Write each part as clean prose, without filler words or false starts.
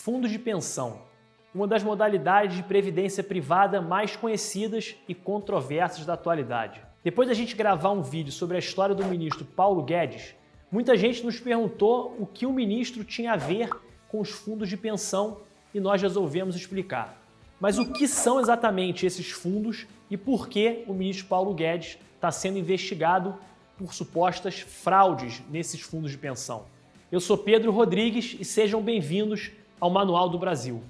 Fundos de pensão, uma das modalidades de previdência privada mais conhecidas e controversas da atualidade. Depois da gente gravar um vídeo sobre a história do ministro Paulo Guedes, muita gente nos perguntou o que o ministro tinha a ver com os fundos de pensão e nós resolvemos explicar. Mas o que são exatamente esses fundos e por que o ministro Paulo Guedes está sendo investigado por supostas fraudes nesses fundos de pensão? Eu sou Pedro Rodrigues e sejam bem-vindos ao Manual do Brasil.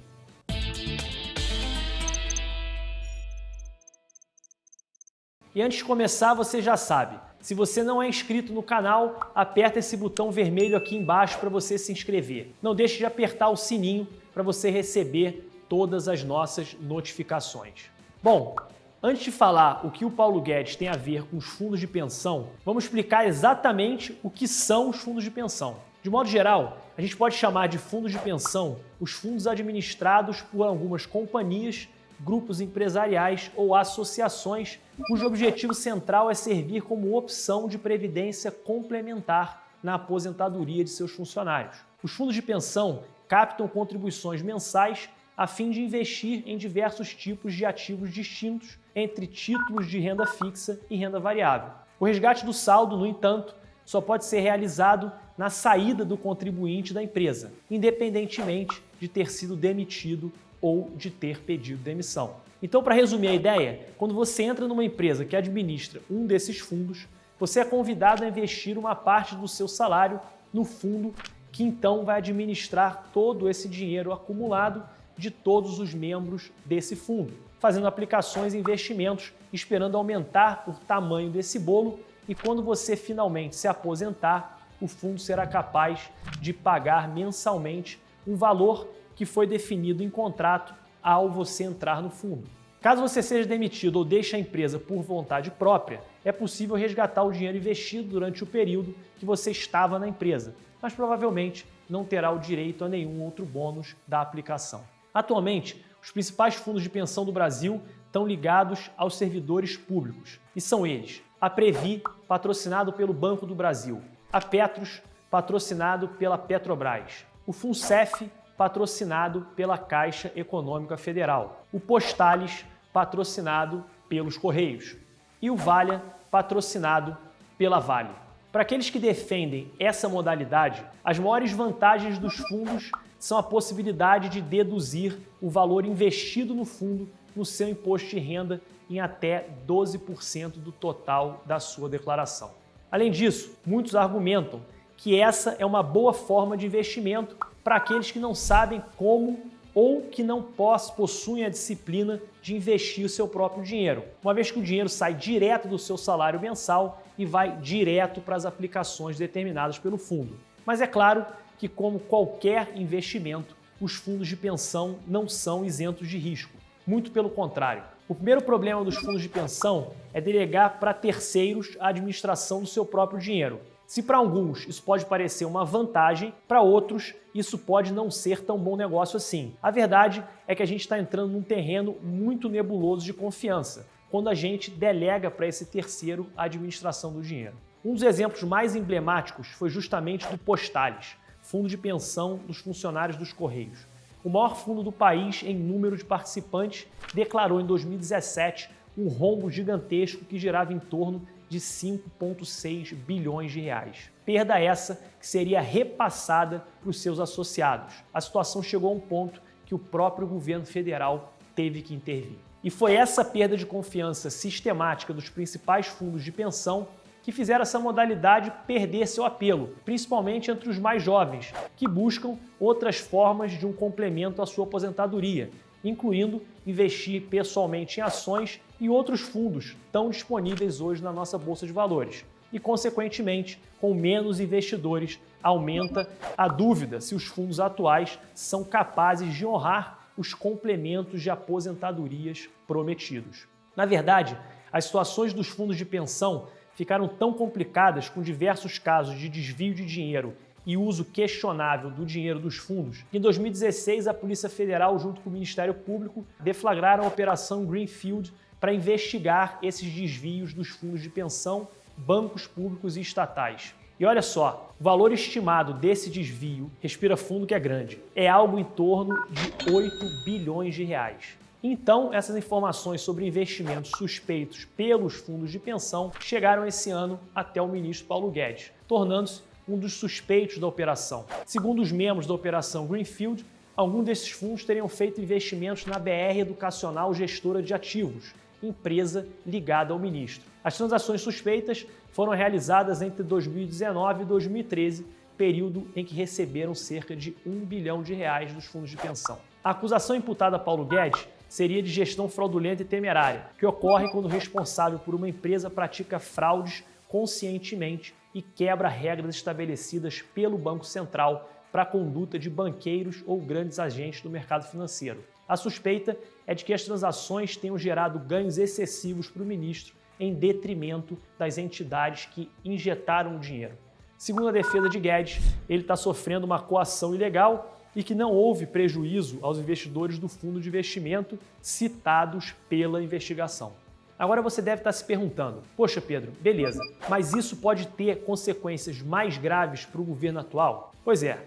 E antes de começar, você já sabe, se você não é inscrito no canal, aperta esse botão vermelho aqui embaixo para você se inscrever. Não deixe de apertar o sininho para você receber todas as nossas notificações. Bom, antes de falar o que o Paulo Guedes tem a ver com os fundos de pensão, vamos explicar exatamente o que são os fundos de pensão. De modo geral, a gente pode chamar de fundos de pensão os fundos administrados por algumas companhias, grupos empresariais ou associações cujo objetivo central é servir como opção de previdência complementar na aposentadoria de seus funcionários. Os fundos de pensão captam contribuições mensais a fim de investir em diversos tipos de ativos distintos entre títulos de renda fixa e renda variável. O resgate do saldo, no entanto, só pode ser realizado na saída do contribuinte da empresa, independentemente de ter sido demitido ou de ter pedido demissão. Então, para resumir a ideia, quando você entra numa empresa que administra um desses fundos, você é convidado a investir uma parte do seu salário no fundo que então vai administrar todo esse dinheiro acumulado de todos os membros desse fundo, fazendo aplicações e investimentos, esperando aumentar o tamanho desse bolo e quando você finalmente se aposentar, o fundo será capaz de pagar mensalmente um valor que foi definido em contrato ao você entrar no fundo. Caso você seja demitido ou deixe a empresa por vontade própria, é possível resgatar o dinheiro investido durante o período que você estava na empresa, mas provavelmente não terá o direito a nenhum outro bônus da aplicação. Atualmente, os principais fundos de pensão do Brasil estão ligados aos servidores públicos, e são eles: a Previ, patrocinado pelo Banco do Brasil; a Petros, patrocinado pela Petrobras; o Funcef, patrocinado pela Caixa Econômica Federal; o Postales, patrocinado pelos Correios; e o Valha, patrocinado pela Vale. Para aqueles que defendem essa modalidade, as maiores vantagens dos fundos são a possibilidade de deduzir o valor investido no fundo no seu imposto de renda em até 12% do total da sua declaração. Além disso, muitos argumentam que essa é uma boa forma de investimento para aqueles que não sabem como ou que não possuem a disciplina de investir o seu próprio dinheiro, uma vez que o dinheiro sai direto do seu salário mensal e vai direto para as aplicações determinadas pelo fundo. Mas é claro que, como qualquer investimento, os fundos de pensão não são isentos de risco. Muito pelo contrário. O primeiro problema dos fundos de pensão é delegar para terceiros a administração do seu próprio dinheiro. Se para alguns isso pode parecer uma vantagem, para outros isso pode não ser tão bom negócio assim. A verdade é que a gente está entrando num terreno muito nebuloso de confiança, quando a gente delega para esse terceiro a administração do dinheiro. Um dos exemplos mais emblemáticos foi justamente do Postales, fundo de pensão dos funcionários dos Correios. O maior fundo do país em número de participantes declarou em 2017 um rombo gigantesco que girava em torno de 5,6 bilhões de reais. Perda essa que seria repassada para os seus associados. A situação chegou a um ponto que o próprio governo federal teve que intervir. E foi essa perda de confiança sistemática dos principais fundos de pensão que fizeram essa modalidade perder seu apelo, principalmente entre os mais jovens, que buscam outras formas de um complemento à sua aposentadoria, incluindo investir pessoalmente em ações e outros fundos tão disponíveis hoje na nossa Bolsa de Valores. E, consequentemente, com menos investidores, aumenta a dúvida se os fundos atuais são capazes de honrar os complementos de aposentadorias prometidos. Na verdade, as situações dos fundos de pensão ficaram tão complicadas com diversos casos de desvio de dinheiro e uso questionável do dinheiro dos fundos, que em 2016 a Polícia Federal, junto com o Ministério Público, deflagraram a Operação Greenfield para investigar esses desvios dos fundos de pensão, bancos públicos e estatais. E olha só, o valor estimado desse desvio, respira fundo que é grande, é algo em torno de 8 bilhões de reais. Então, essas informações sobre investimentos suspeitos pelos fundos de pensão chegaram esse ano até o ministro Paulo Guedes, tornando-se um dos suspeitos da operação. Segundo os membros da Operação Greenfield, alguns desses fundos teriam feito investimentos na BR Educacional Gestora de Ativos, empresa ligada ao ministro. As transações suspeitas foram realizadas entre 2019 e 2013, período em que receberam cerca de 1 bilhão de reais dos fundos de pensão. A acusação imputada a Paulo Guedes seria de gestão fraudulenta e temerária, que ocorre quando o responsável por uma empresa pratica fraudes conscientemente e quebra regras estabelecidas pelo Banco Central para a conduta de banqueiros ou grandes agentes do mercado financeiro. A suspeita é de que as transações tenham gerado ganhos excessivos para o ministro em detrimento das entidades que injetaram o dinheiro. Segundo a defesa de Guedes, ele está sofrendo uma coação ilegal e que não houve prejuízo aos investidores do fundo de investimento citados pela investigação. Agora você deve estar se perguntando, poxa Pedro, beleza, mas isso pode ter consequências mais graves para o governo atual? Pois é,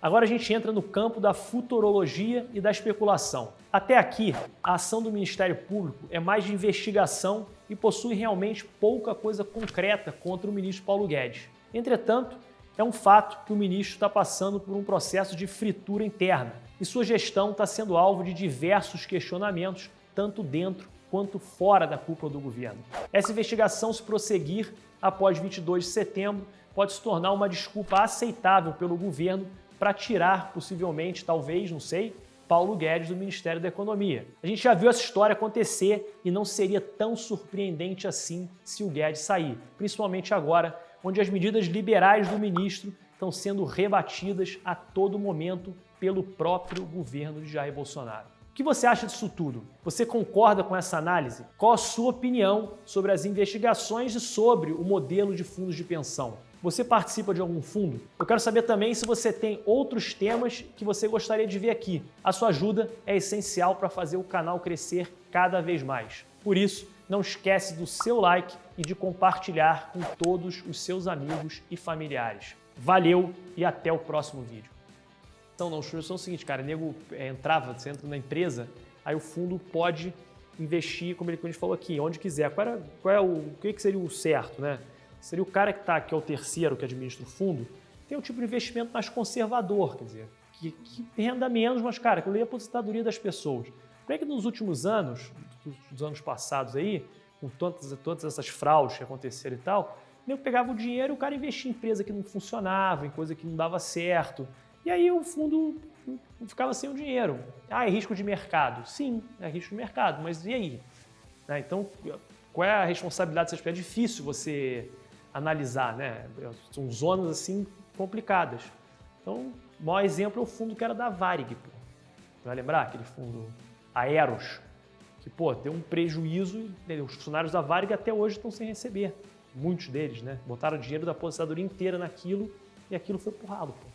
agora a gente entra no campo da futurologia e da especulação. Até aqui, a ação do Ministério Público é mais de investigação e possui realmente pouca coisa concreta contra o ministro Paulo Guedes. Entretanto, é um fato que o ministro está passando por um processo de fritura interna e sua gestão está sendo alvo de diversos questionamentos, tanto dentro quanto fora da cúpula do governo. Essa investigação, se prosseguir após 22 de setembro, pode se tornar uma desculpa aceitável pelo governo para tirar, possivelmente, talvez, não sei, Paulo Guedes do Ministério da Economia. A gente já viu essa história acontecer e não seria tão surpreendente assim se o Guedes sair, principalmente agora, onde as medidas liberais do ministro estão sendo rebatidas a todo momento pelo próprio governo de Jair Bolsonaro. O que você acha disso tudo? Você concorda com essa análise? Qual a sua opinião sobre as investigações e sobre o modelo de fundos de pensão? Você participa de algum fundo? Eu quero saber também se você tem outros temas que você gostaria de ver aqui. A sua ajuda é essencial para fazer o canal crescer cada vez mais. Por isso, não esquece do seu like e de compartilhar com todos os seus amigos e familiares. Valeu e até o próximo vídeo. Não, os fundos são o seguinte, cara, o nego você entra na empresa, aí o fundo pode investir, como a gente falou aqui, onde quiser. O que seria o certo, né? Seria o cara que é o terceiro, que administra o fundo, tem um tipo de investimento mais conservador, quer dizer, que renda menos, mas, cara, que lê a aposentadoria das pessoas. Por que nos últimos anos, dos anos passados aí, com todas essas fraudes que aconteceram e tal, o nego pegava o dinheiro e o cara investia em empresa que não funcionava, em coisa que não dava certo. E aí o fundo ficava sem o dinheiro. Ah, é risco de mercado? Sim, é risco de mercado, mas e aí? Então, qual é a responsabilidade dessas coisas? É difícil você analisar, né? São zonas assim complicadas. Então, o maior exemplo é o fundo que era da Varig. Pô. Vai lembrar aquele fundo Aeros? Que, deu um prejuízo, os funcionários da Varig até hoje estão sem receber. Muitos deles, né? Botaram o dinheiro da aposentadoria inteira naquilo e aquilo foi pro ralo, pô.